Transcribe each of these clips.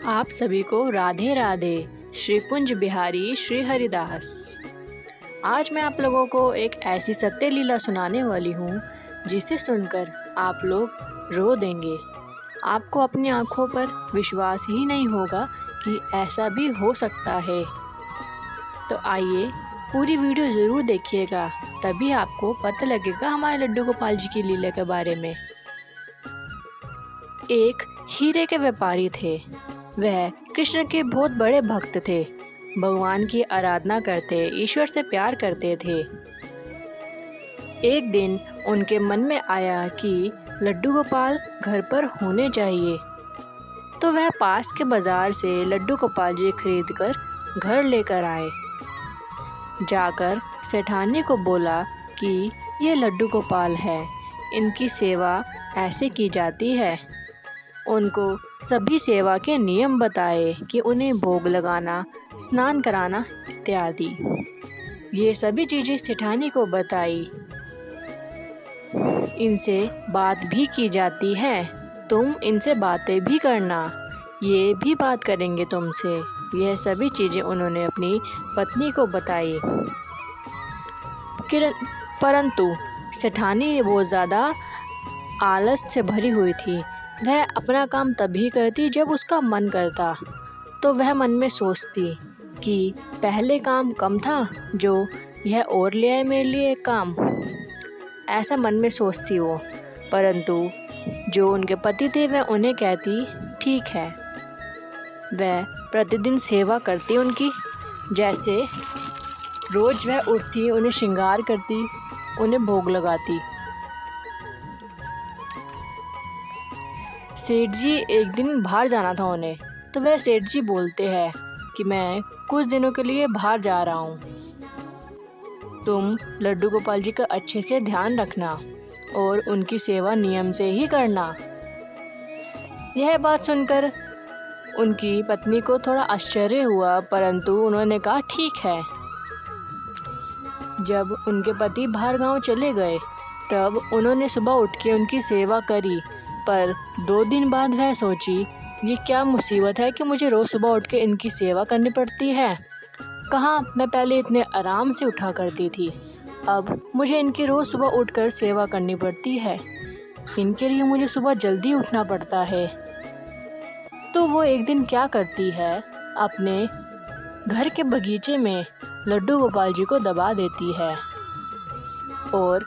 आप सभी को राधे राधे। श्री कुंज बिहारी श्री हरिदास। आज मैं आप लोगों को एक ऐसी सत्य लीला सुनाने वाली हूँ जिसे सुनकर आप लोग रो देंगे। आपको अपनी आँखों पर विश्वास ही नहीं होगा कि ऐसा भी हो सकता है। तो आइए पूरी वीडियो ज़रूर देखिएगा, तभी आपको पता लगेगा हमारे लड्डू गोपाल जी की लीला के बारे में। एक हीरे के व्यापारी थे। वह कृष्ण के बहुत बड़े भक्त थे। भगवान की आराधना करते, ईश्वर से प्यार करते थे। एक दिन उनके मन में आया कि लड्डू गोपाल घर पर होने चाहिए, तो वह पास के बाजार से लड्डू गोपाल जी खरीदकर घर लेकर आए। जाकर सेठानी को बोला कि ये लड्डू गोपाल है, इनकी सेवा ऐसे की जाती है। उनको सभी सेवा के नियम बताए कि उन्हें भोग लगाना, स्नान कराना इत्यादि। ये सभी चीज़ें सेठानी को बताई। इनसे बात भी की जाती है, तुम इनसे बातें भी करना, ये भी बात करेंगे तुमसे। यह सभी चीज़ें उन्होंने अपनी पत्नी को बताई। परंतु सेठानी बहुत ज़्यादा आलस से भरी हुई थी। वह अपना काम तभी करती जब उसका मन करता। तो वह मन में सोचती कि पहले काम कम था, जो यह और ले आए मेरे लिए काम। ऐसा मन में सोचती वो। परंतु जो उनके पति थे वह उन्हें कहती ठीक है। वह प्रतिदिन सेवा करती उनकी। जैसे रोज़ वह उठती, उन्हें श्रृंगार करती, उन्हें भोग लगाती। सेठ जी एक दिन बाहर जाना था उन्हें, तो वह सेठ जी बोलते हैं कि मैं कुछ दिनों के लिए बाहर जा रहा हूँ, तुम लड्डू गोपाल जी का अच्छे से ध्यान रखना और उनकी सेवा नियम से ही करना। यह बात सुनकर उनकी पत्नी को थोड़ा आश्चर्य हुआ, परंतु उन्होंने कहा ठीक है। जब उनके पति बाहर गांव चले गए, तब उन्होंने सुबह उठ के उनकी सेवा करी। पर 2 दिन बाद वह सोची, ये क्या मुसीबत है कि मुझे रोज़ सुबह उठ के इनकी सेवा करनी पड़ती है। कहाँ मैं पहले इतने आराम से उठा करती थी, अब मुझे इनकी रोज़ सुबह उठकर सेवा करनी पड़ती है। इनके लिए मुझे सुबह जल्दी उठना पड़ता है। तो वो एक दिन क्या करती है, अपने घर के बगीचे में लड्डू गोपाल जी को दबा देती है। और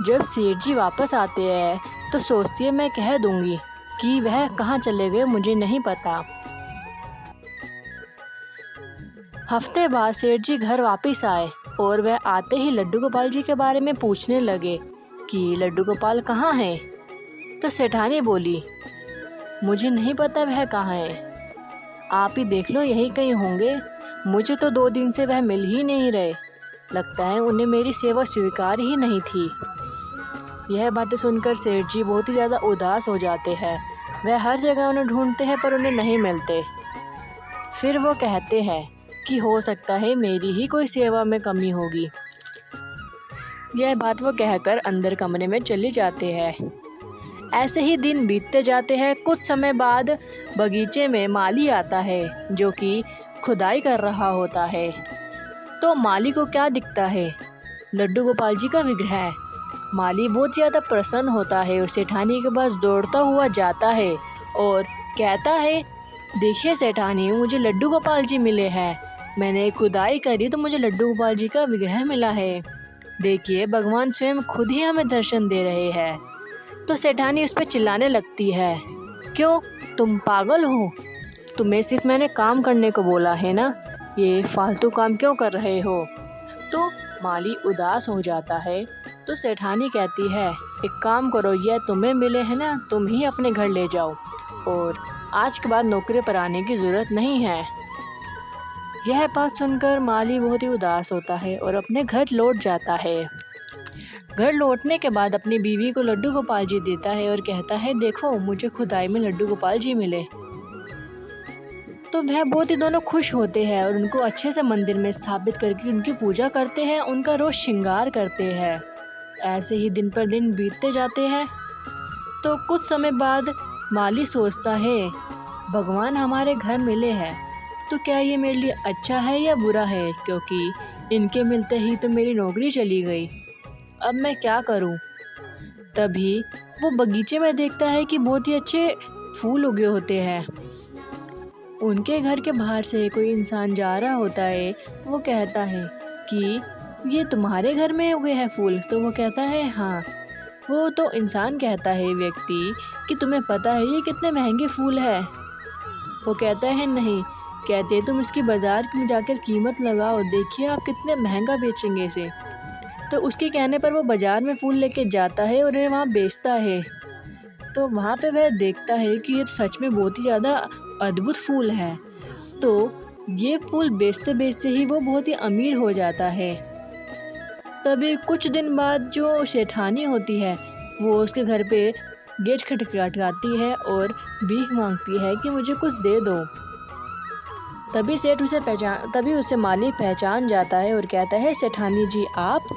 जब सेठ जी वापस आते हैं तो सोचती है मैं कह दूंगी कि वह कहाँ चले गए, मुझे नहीं पता। हफ्ते बाद सेठ जी घर वापस आए और वह आते ही लड्डू गोपाल जी के बारे में पूछने लगे कि लड्डू गोपाल कहाँ हैं। तो सेठानी बोली, मुझे नहीं पता वह कहाँ है, आप ही देख लो, यहीं कहीं होंगे। मुझे तो 2 दिन से वह मिल ही नहीं रहे, लगता है उन्हें मेरी सेवा स्वीकार ही नहीं थी। यह बातें सुनकर सेठ जी बहुत ही ज़्यादा उदास हो जाते हैं। वह हर जगह उन्हें ढूंढते हैं पर उन्हें नहीं मिलते। फिर वो कहते हैं कि हो सकता है मेरी ही कोई सेवा में कमी होगी। यह बात वो कहकर अंदर कमरे में चले जाते हैं। ऐसे ही दिन बीतते जाते हैं। कुछ समय बाद बगीचे में माली आता है, जो कि खुदाई कर रहा होता है। तो माली को क्या दिखता है, लड्डू गोपाल जी का विग्रह। माली बहुत ज़्यादा प्रसन्न होता है और सेठानी के पास दौड़ता हुआ जाता है और कहता है, देखिए सेठानी, मुझे लड्डू गोपाल जी मिले हैं। मैंने खुदाई करी तो मुझे लड्डू गोपाल जी का विग्रह मिला है। देखिए, भगवान स्वयं खुद ही हमें दर्शन दे रहे हैं। तो सेठानी उस पर चिल्लाने लगती है, क्यों, तुम पागल हो? तुम्हें सिर्फ मैंने काम करने को बोला है ना, ये फालतू काम क्यों कर रहे हो? तो माली उदास हो जाता है। तो सेठानी कहती है, एक काम करो, यह तुम्हें मिले हैं ना, तुम ही अपने घर ले जाओ और आज के बाद नौकरी पर आने की ज़रूरत नहीं है। यह बात सुनकर माली बहुत ही उदास होता है और अपने घर लौट जाता है। घर लौटने के बाद अपनी बीवी को लड्डू गोपाल जी देता है और कहता है, देखो, मुझे खुदाई में लड्डू गोपाल जी मिले। तो वह बहुत ही दोनों खुश होते हैं और उनको अच्छे से मंदिर में स्थापित करके उनकी पूजा करते हैं, उनका रोज़ श्रृंगार करते हैं। ऐसे ही दिन पर दिन बीतते जाते हैं। तो कुछ समय बाद माली सोचता है भगवान हमारे घर मिले हैं तो क्या ये मेरे लिए अच्छा है या बुरा है, क्योंकि इनके मिलते ही तो मेरी नौकरी चली गई। अब मैं क्या करूं? तभी वो बगीचे में देखता है कि बहुत ही अच्छे फूल उगे होते हैं। उनके घर के बाहर से कोई इंसान जा रहा होता है। वो कहता है कि ये तुम्हारे घर में उगे हैं फूल? तो वो कहता है हाँ। वो तो इंसान कहता है व्यक्ति कि तुम्हें पता है ये कितने महंगे फूल है? वो कहता है नहीं। कहते तुम इसकी बाज़ार में जाकर कीमत लगाओ, देखिए आप कितने महंगा बेचेंगे इसे। तो उसके कहने पर वो बाज़ार में फूल लेके जाता है और उन्हें वहाँ बेचता है। तो वहाँ पे वह देखता है कि ये सच में बहुत ही ज़्यादा अद्भुत फूल है। तो ये फूल बेचते बेचते ही वो बहुत ही अमीर हो जाता है। तभी कुछ दिन बाद जो सेठानी होती है वो उसके घर पे गेट खटखटाती है और भीख मांगती है कि मुझे कुछ दे दो। तभी उसे माली पहचान जाता है और कहता है सेठानी जी आप?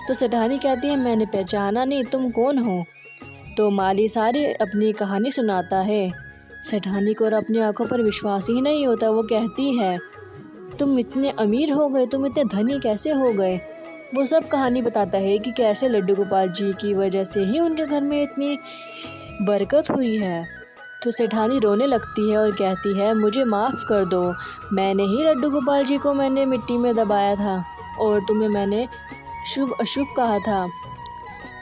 तो सेठानी कहती है मैंने पहचाना नहीं, तुम कौन हो? तो माली सारी अपनी कहानी सुनाता है। सेठानी को और अपनी आंखों पर विश्वास ही नहीं होता। वो कहती है तुम इतने अमीर हो गए, तुम इतने धनी कैसे हो गए? वो सब कहानी बताता है कि कैसे लड्डू गोपाल जी की वजह से ही उनके घर में इतनी बरकत हुई है। तो सेठानी रोने लगती है और कहती है मुझे माफ़ कर दो, मैंने ही लड्डू गोपाल जी को मैंने मिट्टी में दबाया था और तुम्हें मैंने शुभ अशुभ कहा था।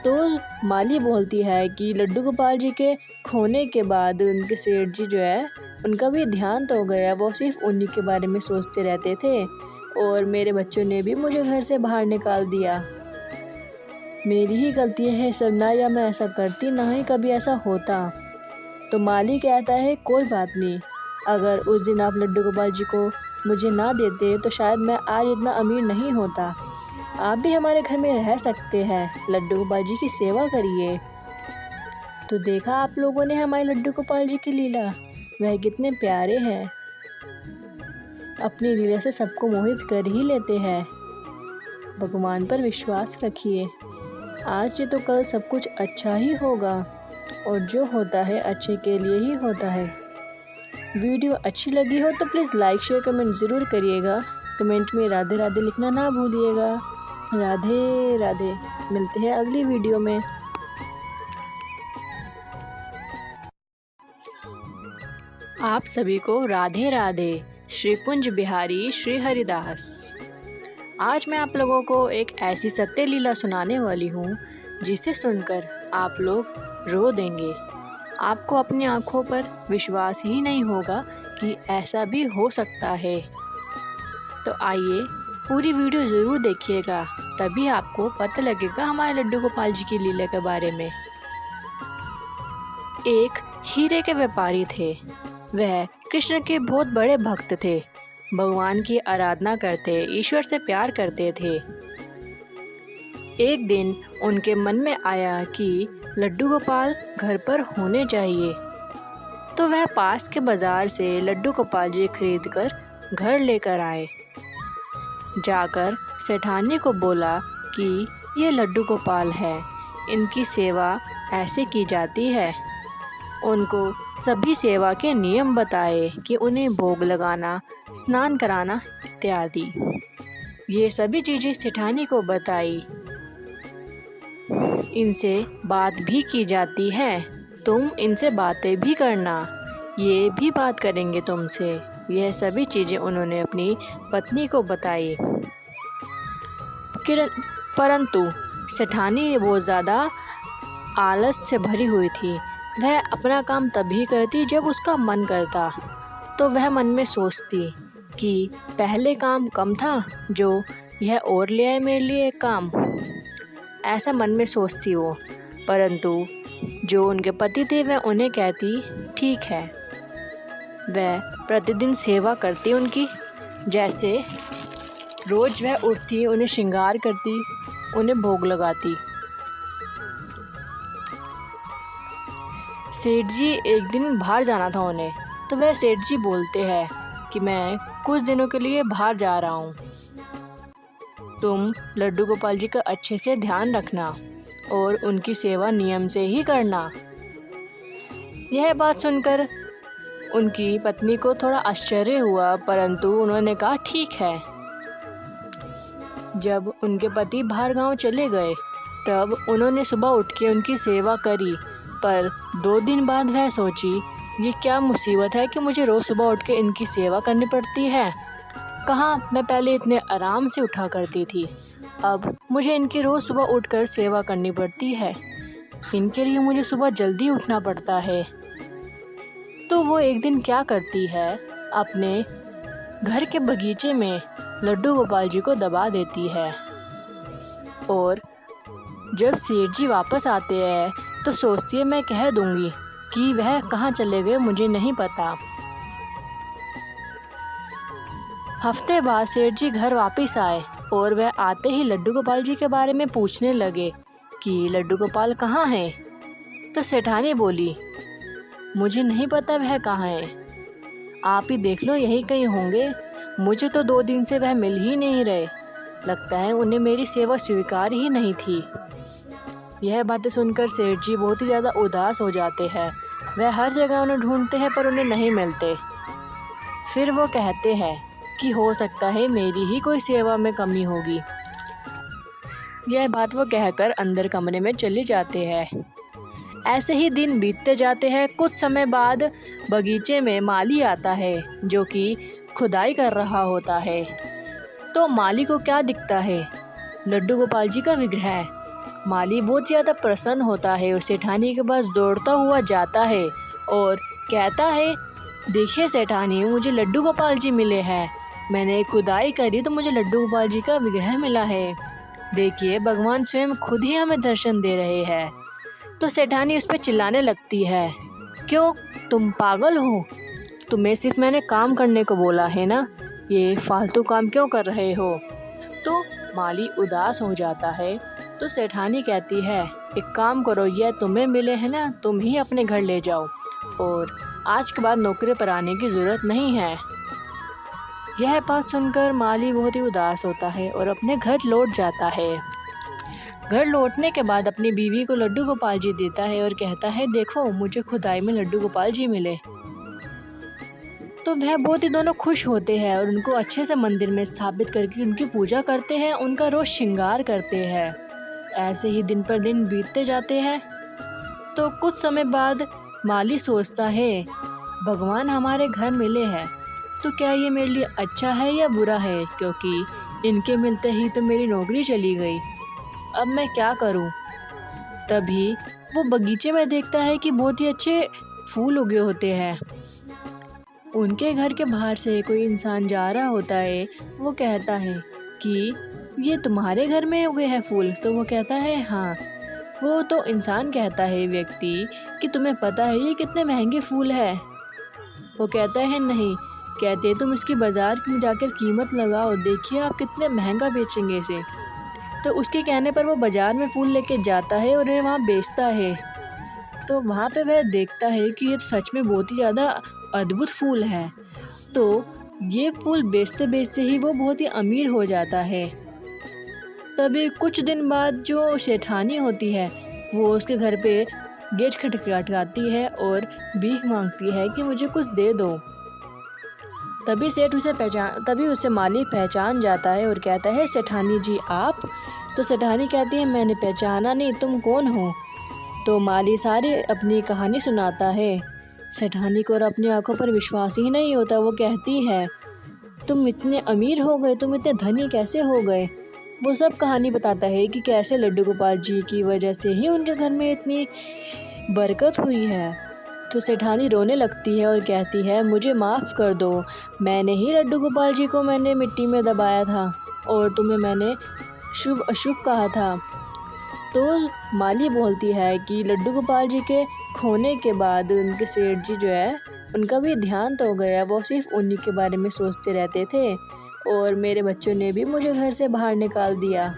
तो माली बोलती है कि लड्डू गोपाल जी के खोने के बाद उनके सेठ जी जो है उनका भी ध्यान तो हो गया, वो सिर्फ उन्हीं के बारे में सोचते रहते थे और मेरे बच्चों ने भी मुझे घर से बाहर निकाल दिया। मेरी ही गलती है सब, ना या मैं ऐसा करती ना ही कभी ऐसा होता। तो माली कहता है कोई बात नहीं, अगर उस दिन आप लड्डू गोपाल जी को मुझे ना देते तो शायद मैं आज इतना अमीर नहीं होता। आप भी हमारे घर में रह सकते हैं, लड्डू गोपाल जी की सेवा करिए। तो देखा आप लोगों ने हमारे लड्डू गोपाल जी की लीला, वह कितने प्यारे हैं, अपनी लीला से सबको मोहित कर ही लेते हैं। भगवान पर विश्वास रखिए, आज नहीं तो कल सब कुछ अच्छा ही होगा और जो होता है अच्छे के लिए ही होता है। वीडियो अच्छी लगी हो तो प्लीज़ लाइक शेयर कमेंट ज़रूर करिएगा। कमेंट में राधे राधे लिखना ना भूलिएगा। राधे राधे। मिलते हैं अगली वीडियो में। आप सभी को राधे राधे। श्री कुंज बिहारी श्री हरिदास। आज मैं आप लोगों को एक ऐसी सत्य लीला सुनाने वाली हूँ जिसे सुनकर आप लोग रो देंगे। आपको अपनी आँखों पर विश्वास ही नहीं होगा कि ऐसा भी हो सकता है। तो आइए पूरी वीडियो ज़रूर देखिएगा, तभी आपको पता लगेगा हमारे लड्डू गोपाल जी की लीला के बारे में। एक हीरे के व्यापारी थे। वह कृष्ण के बहुत बड़े भक्त थे, भगवान की आराधना करते, ईश्वर से प्यार करते थे। एक दिन उनके मन में आया कि लड्डू गोपाल घर पर होने चाहिए। तो वह पास के बाज़ार से लड्डू गोपाल जी खरीदकर घर लेकर आए। जाकर सेठानी को बोला कि ये लड्डू गोपाल है, इनकी सेवा ऐसे की जाती है। उनको सभी सेवा के नियम बताए कि उन्हें भोग लगाना, स्नान कराना इत्यादि। ये सभी चीज़ें सेठानी को बताई। इनसे बात भी की जाती है, तुम इनसे बातें भी करना, ये भी बात करेंगे तुमसे। यह सभी चीज़ें उन्होंने अपनी पत्नी को बताई। परंतु सेठानी बहुत ज़्यादा आलस से भरी हुई थी। वह अपना काम तभी करती जब उसका मन करता। तो वह मन में सोचती कि पहले काम कम था, जो यह और ले आए मेरे लिए काम, ऐसा मन में सोचती वो। परंतु जो उनके पति थे वह उन्हें कहती ठीक है। वह प्रतिदिन सेवा करती उनकी, जैसे रोज़ वह उठती, उन्हें श्रृंगार करती, उन्हें भोग लगाती। सेठ जी एक दिन बाहर जाना था उन्हें, तो वह सेठ जी बोलते हैं कि मैं कुछ दिनों के लिए बाहर जा रहा हूँ, तुम लड्डू गोपाल जी का अच्छे से ध्यान रखना और उनकी सेवा नियम से ही करना। यह बात सुनकर उनकी पत्नी को थोड़ा आश्चर्य हुआ, परंतु उन्होंने कहा ठीक है। जब उनके पति बाहर गांव चले गए तब उन्होंने सुबह उठ के उनकी सेवा करी, पर 2 दिन बाद वह सोची ये क्या मुसीबत है कि मुझे रोज़ सुबह उठ के इनकी सेवा करनी पड़ती है। कहाँ मैं पहले इतने आराम से उठा करती थी, अब मुझे इनकी रोज़ सुबह उठकर सेवा करनी पड़ती है। इनके लिए मुझे सुबह जल्दी उठना पड़ता है। तो वो एक दिन क्या करती है, अपने घर के बगीचे में लड्डू गोपाल जी को दबा देती है। और जब सेठ जी वापस आते हैं तो सोचती है मैं कह दूंगी कि वह कहाँ चले गए, मुझे नहीं पता। हफ्ते बाद सेठ जी घर वापस आए और वह आते ही लड्डू गोपाल जी के बारे में पूछने लगे कि लड्डू गोपाल कहाँ हैं। तो सेठानी बोली मुझे नहीं पता वह कहाँ है, आप ही देख लो, यही कहीं होंगे। मुझे तो 2 दिन से वह मिल ही नहीं रहे, लगता है उन्हें मेरी सेवा स्वीकार ही नहीं थी। यह बातें सुनकर सेठ जी बहुत ही ज़्यादा उदास हो जाते हैं। वह हर जगह उन्हें ढूंढते हैं पर उन्हें नहीं मिलते। फिर वो कहते हैं कि हो सकता है मेरी ही कोई सेवा में कमी होगी। यह बात वो कहकर अंदर कमरे में चले जाते हैं। ऐसे ही दिन बीतते जाते हैं। कुछ समय बाद बगीचे में माली आता है जो कि खुदाई कर रहा होता है। तो माली को क्या दिखता है, लड्डू गोपाल जी का विग्रह। माली बहुत ज़्यादा प्रसन्न होता है और सेठानी के पास दौड़ता हुआ जाता है और कहता है देखिए सेठानी, मुझे लड्डू गोपाल जी मिले हैं। मैंने खुदाई करी तो मुझे लड्डू गोपाल जी का विग्रह मिला है। देखिए भगवान स्वयं खुद ही हमें दर्शन दे रहे हैं। तो सेठानी उस पर चिल्लाने लगती है, क्यों तुम पागल हो, तुम्हें सिर्फ मैंने काम करने को बोला है ना, ये फालतू काम क्यों कर रहे हो। तो माली उदास हो जाता है। तो सेठानी कहती है एक काम करो, ये तुम्हें मिले हैं ना, तुम ही अपने घर ले जाओ और आज के बाद नौकरी पर आने की ज़रूरत नहीं है। यह बात सुनकर माली बहुत ही उदास होता है और अपने घर लौट जाता है। घर लौटने के बाद अपनी बीवी को लड्डू गोपाल जी देता है और कहता है देखो मुझे खुदाई में लड्डू गोपाल जी मिले। तो वह बहुत ही दोनों खुश होते हैं और उनको अच्छे से मंदिर में स्थापित करके उनकी पूजा करते हैं, उनका रोज़ श्रृंगार करते हैं। ऐसे ही दिन पर दिन बीतते जाते हैं। तो कुछ समय बाद माली सोचता है भगवान हमारे घर मिले हैं तो क्या ये मेरे लिए अच्छा है या बुरा है, क्योंकि इनके मिलते ही तो मेरी नौकरी चली गई। अब मैं क्या करूं। तभी वो बगीचे में देखता है कि बहुत ही अच्छे फूल उगे होते हैं। उनके घर के बाहर से कोई इंसान जा रहा होता है। वो कहता है कि ये तुम्हारे घर में उगे हैं फूल। तो वो कहता है हाँ। वो तो इंसान कहता है व्यक्ति कि तुम्हें पता है ये कितने महंगे फूल है। वो कहता है नहीं, कहते तुम इसकी बाज़ार में जाकर कीमत लगाओ, देखिए आप कितने महंगा बेचेंगे इसे। तो उसके कहने पर वो बाज़ार में फूल लेके जाता है और उन्हें वहाँ बेचता है। तो वहाँ पे वह देखता है कि ये सच में बहुत ही ज़्यादा अद्भुत फूल है। तो ये फूल बेचते बेचते ही वो बहुत ही अमीर हो जाता है। तभी कुछ दिन बाद जो सेठानी होती है वो उसके घर पे गेट खटखटाती है और भीख मांगती है कि मुझे कुछ दे दो। तभी उसे माली पहचान जाता है और कहता है सेठानी जी आप। तो सेठानी कहती है मैंने पहचाना नहीं, तुम कौन हो। तो माली सारी अपनी कहानी सुनाता है सेठानी को और अपनी आंखों पर विश्वास ही नहीं होता। वो कहती है तुम इतने अमीर हो गए, तुम इतने धनी कैसे हो गए। वो सब कहानी बताता है कि कैसे लड्डू गोपाल जी की वजह से ही उनके घर में इतनी बरकत हुई है। तो सेठानी रोने लगती है और कहती है मुझे माफ़ कर दो, मैंने ही लड्डू गोपाल जी को मैंने मिट्टी में दबाया था और तुम्हें मैंने शुभ अशुभ कहा था। तो माली बोलती है कि लड्डू गोपाल जी के खोने के बाद उनके सेठ जी जो है उनका भी ध्यान तो हो गया, वो सिर्फ उन्हीं के बारे में सोचते रहते थे और मेरे बच्चों ने भी मुझे घर से बाहर निकाल दिया।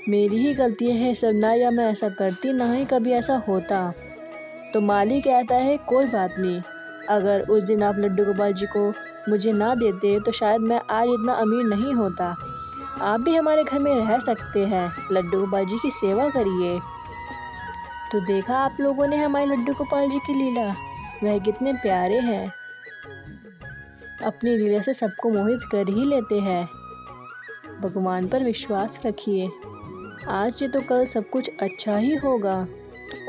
मेरी ही गलती है सब ना, या मैं ऐसा करती ना ही कभी ऐसा होता। तो माली कहता है कोई बात नहीं, अगर उस दिन आप लड्डू गोपाल जी को मुझे ना देते तो शायद मैं आज इतना अमीर नहीं होता। आप भी हमारे घर में रह सकते हैं, लड्डू गोपाल जी की सेवा करिए। तो देखा आप लोगों ने हमारे लड्डू गोपाल जी की लीला, वह कितने प्यारे हैं, अपनी लीला से सबको मोहित कर ही लेते हैं। भगवान पर विश्वास रखिए, आज नहीं तो कल सब कुछ अच्छा ही होगा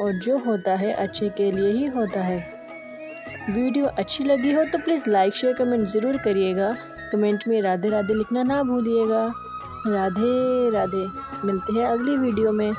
और जो होता है अच्छे के लिए ही होता है। वीडियो अच्छी लगी हो तो प्लीज़ लाइक शेयर कमेंट ज़रूर करिएगा। कमेंट में राधे राधे लिखना ना भूलिएगा। राधे राधे। मिलते हैं अगली वीडियो में।